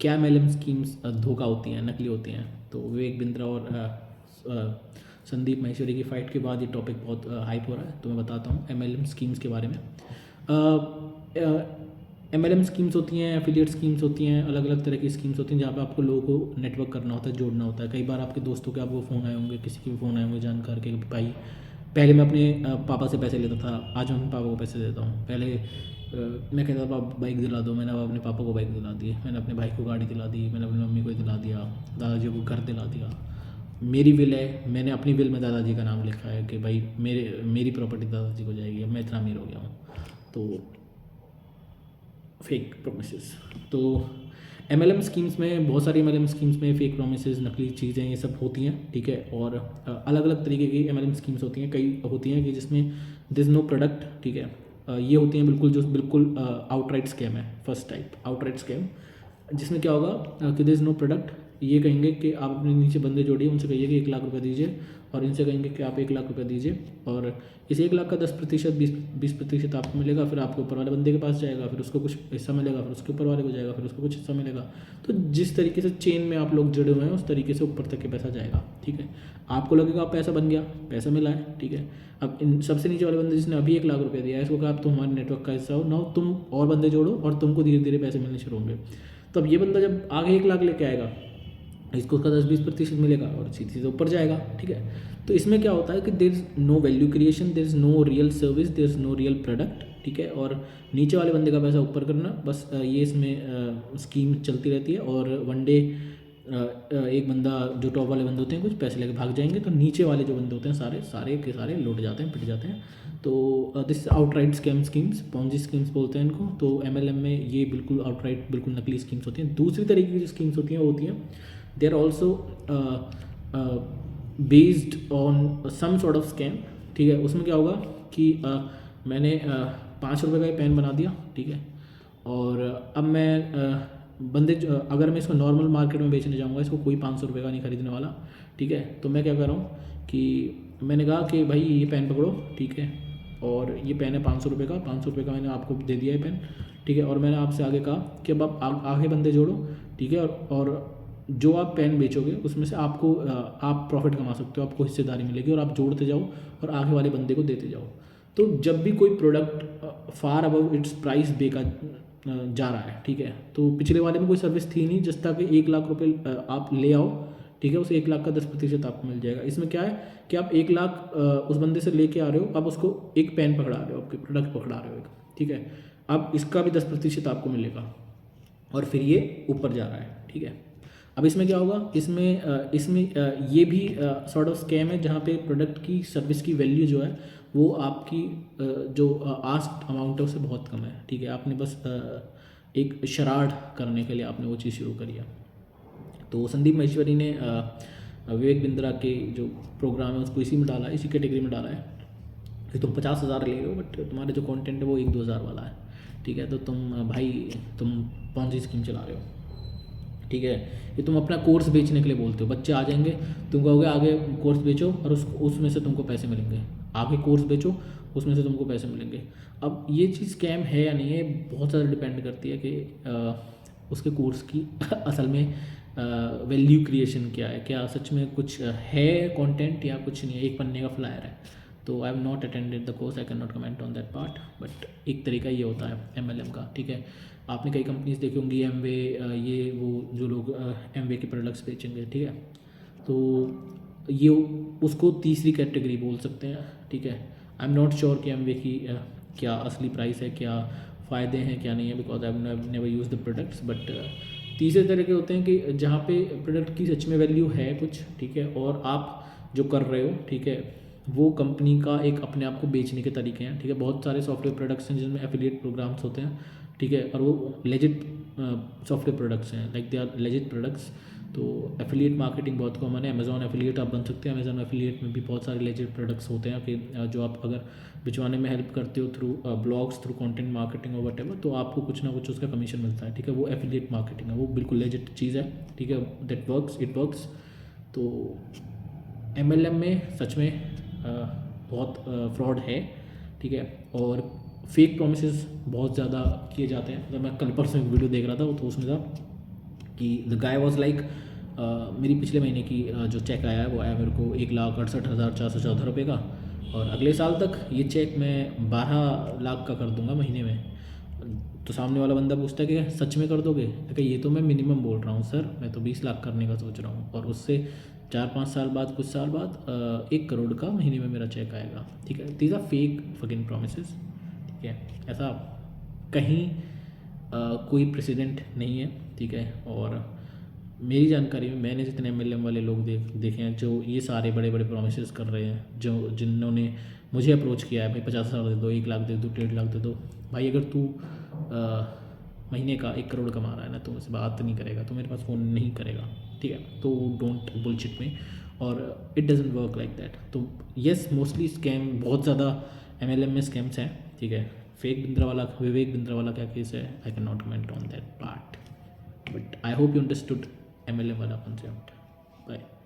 क्या MLM schemes धोखा होती हैं, नकली होती हैं। तो विवेक बिंद्रा और संदीप माहेश्वरी की फ़ाइट के बाद ये टॉपिक बहुत हाइप हो रहा है। तो मैं बताता हूँ एमएलएम स्कीम्स के बारे में। एमएलएम स्कीम्स होती हैं, एफिलिएट स्कीम्स होती हैं, अलग अलग तरह की स्कीम्स होती हैं जहाँ पे आपको लोगों को नेटवर्क करना होता है, जोड़ना होता है। कई बार आपके दोस्तों के आपको फ़ोन आए होंगे, किसी के भी फ़ोन आए होंगे जानकार के, भाई पहले मैं अपने पापा से पैसे लेता था, आज मैं अपने पापा को पैसे देता हूँ। पहले मैं कहता था बाइक दिला दो, मैंने अपने पापा को बाइक दिला दी, मैंने अपने भाई को गाड़ी दिला दी, मैंने अपनी मम्मी को दिला दिया, दादाजी को घर दिला दिया। मेरी विल है, मैंने अपनी विल में दादाजी का नाम लिखा है कि भाई मेरी प्रॉपर्टी दादाजी को जाएगी, अब मैं इतना अमीर हो गया हूँ। तो फेक प्रोमिसेस। तो एमएलएम स्कीम्स में, बहुत सारी एमएलएम स्कीम्स में फेक प्रोमिसेस, नकली चीज़ें ये सब होती हैं, ठीक है। और अलग अलग तरीके की एमएलएम स्कीम्स होती हैं। कई होती हैं कि जिसमें दिस नो प्रोडक्ट, ठीक है। ये होती हैं बिल्कुल, जो बिल्कुल आउटराइट स्कैम है। फर्स्ट टाइप आउटराइट स्कैम, जिसमें क्या होगा कि दिस नो प्रोडक्ट, ये कहेंगे कि आप अपने नीचे बंदे जोड़िए, उनसे कहिए कि 1 लाख रुपये दीजिए, और इनसे कहेंगे कि आप 1 लाख रुपये दीजिए, और इस 1 लाख का 10%, 20% आपको मिलेगा। फिर आपके ऊपर वाले बंदे के पास जाएगा, फिर उसको कुछ हिस्सा मिलेगा, फिर उसके ऊपर वाले को जाएगा, फिर उसको कुछ हिस्सा मिलेगा। तो जिस तरीके से चेन में आप लोग जुड़े हुए हैं, उस तरीके से ऊपर तक के पैसा जाएगा, ठीक है। आपको लगेगा आप पैसा बन गया, पैसा मिला है, ठीक है। अब इन सबसे नीचे वाले बंदे जिसने अभी 1 लाख रुपये दिया है, इसको कहा आप तुम हमारे नेटवर्क का हिस्सा हो ना, तुम और बंदे जोड़ो और तुमको धीरे धीरे पैसे मिलने शुरू होंगे। तो अब ये बंदा जब आगे 1 लाख लेके आएगा, इसको उसका 10-20% मिलेगा और सीधे सीधे ऊपर जाएगा, ठीक है। तो इसमें क्या होता है कि there is no value creation, there is no real service, there is no real product, ठीक है। और नीचे वाले बंदे का पैसा ऊपर करना, बस ये इसमें स्कीम चलती रहती है। और वन डे एक बंदा, जो टॉप वाले बंदे होते हैं, कुछ पैसे लेके भाग जाएंगे, तो नीचे वाले जो बंदे होते हैं सारे के सारे लुट जाते हैं, पिट जाते हैं। तो this outright scam schemes, Ponzi schemes बोलते हैं इनको। तो एमएलएम में ये बिल्कुल आउटराइट, बिल्कुल नकली स्कीम्स होती हैं। दूसरी तरीके की जो स्कीम्स होती हैं वो होती हैं, they are also based on some sort of scam, ठीक है। उसमें क्या होगा कि मैंने 5 रुपये का ये पेन बना दिया, ठीक है। और अब मैं अगर मैं इसको नॉर्मल मार्केट में बेचने जाऊँगा, इसको कोई 500 रुपये का नहीं खरीदने वाला, ठीक है। तो मैं क्या कर रहा हूँ कि मैंने कहा कि भाई ये पेन पकड़ो, ठीक है, और ये पेन है 500 रुपये का, 500 रुपये का मैंने आपको दे दिया है पेन, ठीक है। और मैंने आपसे आगे कहा कि अब आप आगे बंदे जोड़ो, ठीक है। और जो आप पेन बेचोगे उसमें से आपको आप प्रॉफिट कमा सकते हो, आपको हिस्सेदारी मिलेगी, और आप जोड़ते जाओ और आगे वाले बंदे को देते जाओ। तो जब भी कोई product far above it's price बेका जा रहा है, ठीक है, तो पिछले वाले में कोई सर्विस थी नहीं, जिस तक 1 लाख रुपये आप ले आओ, ठीक है, उस 1 लाख का 10% आपको मिल जाएगा। इसमें क्या है कि आप 1 लाख उस बंदे से लेके आ रहे हो, आप उसको एक पेन पकड़ा रहे हो, आपके प्रोडक्ट पकड़ा रहे हो, ठीक है। अब इसका भी 10% आपको मिलेगा, और फिर ये ऊपर जा रहा है, ठीक है। अब इसमें क्या होगा, इसमें ये भी सॉर्ट ऑफ स्कैम है, जहाँ पे प्रोडक्ट की, सर्विस की वैल्यू जो है वो आपकी जो आस्क्ड अमाउंट है उससे बहुत कम है, ठीक है। आपने बस एक शराड करने के लिए आपने वो चीज़ शुरू करी है। तो संदीप माहेश्वरी ने विवेक बिंद्रा के जो प्रोग्राम है उसको इसी में डाला है, इसी कैटेगरी में डाला है कि तुम 50,000 ले रहे हो, बट तुम्हारा जो कंटेंट है वो 1-2 हज़ार वाला है, ठीक है। तो तुम पॉन्जी स्कीम चला रहे हो, ठीक है। ये तुम अपना कोर्स बेचने के लिए बोलते हो, बच्चे आ जाएंगे, तुम कहोगे आगे कोर्स बेचो और उसमें से तुमको पैसे मिलेंगे, आगे कोर्स बेचो उसमें से तुमको पैसे मिलेंगे। अब ये चीज़ स्कैम है या नहीं है, बहुत ज़्यादा डिपेंड करती है कि उसके कोर्स की असल में वैल्यू क्रिएशन क्या है, क्या सच में कुछ है कंटेंट या कुछ नहीं है, एक पन्ने का फ्लायर है। तो I have not attended the course, I can not comment on that part, but एक तरीका ये होता है एमएलएम का, ठीक है। आपने कई कंपनीज देखी होंगी, एमवे, ये वो जो लोग एमवे के प्रोडक्ट्स बेचेंगे, ठीक है। तो ये उसको तीसरी कैटेगरी बोल सकते हैं, ठीक है। आई एम नॉट श्योर कि एमवे की क्या असली प्राइस है, क्या फ़ायदे हैं, क्या नहीं है, because I have never use the products. But तीसरे तरह के होते हैं कि जहाँ पे प्रोडक्ट की सच में वैल्यू है कुछ, ठीक है, और आप जो कर रहे हो, ठीक है, वो कंपनी का एक अपने आप को बेचने के तरीके हैं, ठीक है। बहुत सारे सॉफ्टवेयर प्रोडक्ट्स हैं जिनमें एफिलिएट प्रोग्राम्स होते हैं, ठीक है, और वो लेजिट सॉफ्टवेयर प्रोडक्ट्स हैं, like they are legit products. तो एफिलिएट मार्केटिंग बहुत कॉमन है, अमेजॉन एफिलिएट आप बन सकते हैं। अमेजॉन एफिलिएट में भी बहुत सारे लेजिट प्रोडक्ट्स होते हैं कि जो आप अगर बिचवाने में हेल्प करते हो through blogs, through content marketing और वट एवर, तो आपको कुछ ना कुछ उसका कमीशन मिलता है, ठीक है। वो एफिलिएट मार्केटिंग है, वो बिल्कुल लेजिट चीज़ है, ठीक है, दैट वर्क्स, इट वर्क्स। तो एमएलएम में सच में बहुत फ्रॉड है, ठीक है, और फेक प्रोमिसेस बहुत ज़्यादा किए जाते हैं। जब मैं कल परसों एक वीडियो देख रहा था, वो तो उसमें था कि द गाय वॉज लाइक मेरी पिछले महीने की जो चेक आया है वो आया मेरे को 1,68,414 रुपये का, और अगले साल तक ये चेक मैं 12 लाख का कर दूंगा महीने में। तो सामने वाला बंदा पूछता है कि सच में कर दोगे? कि ये तो मैं मिनिमम बोल रहा हूँ सर, मैं तो 20 लाख करने का सोच रहा हूँ, और उससे 4-5 साल बाद, कुछ साल बाद 1 करोड़ का महीने में मेरा चेक आएगा। ठीक है, these are fake fucking promises. ठीक है, ऐसा कहीं कोई प्रेसिडेंट नहीं है। ठीक है, और मेरी जानकारी में मैंने जितने MLM वाले लोग देखे हैं जो ये सारे बड़े बड़े प्रोमिस कर रहे हैं, जो जिन्होंने मुझे अप्रोच किया है, भाई 50,000 दे दो, 1 लाख दे दो, 1.5 लाख दे दो। भाई अगर तू महीने का 1 करोड़ कमा रहा है ना, तो मुझसे बात नहीं करेगा, तो मेरे पास फ़ोन नहीं करेगा। ठीक है, तो डोंट बुलशिट में, और it doesn't work like that. तो येस, मोस्टली स्कैम, बहुत ज़्यादा MLM में स्कैम्स हैं। ठीक है, विवेक बिंद्रा वाला क्या केस है, I can not comment on that part, but I hope you understood MLM wala concept. Bye.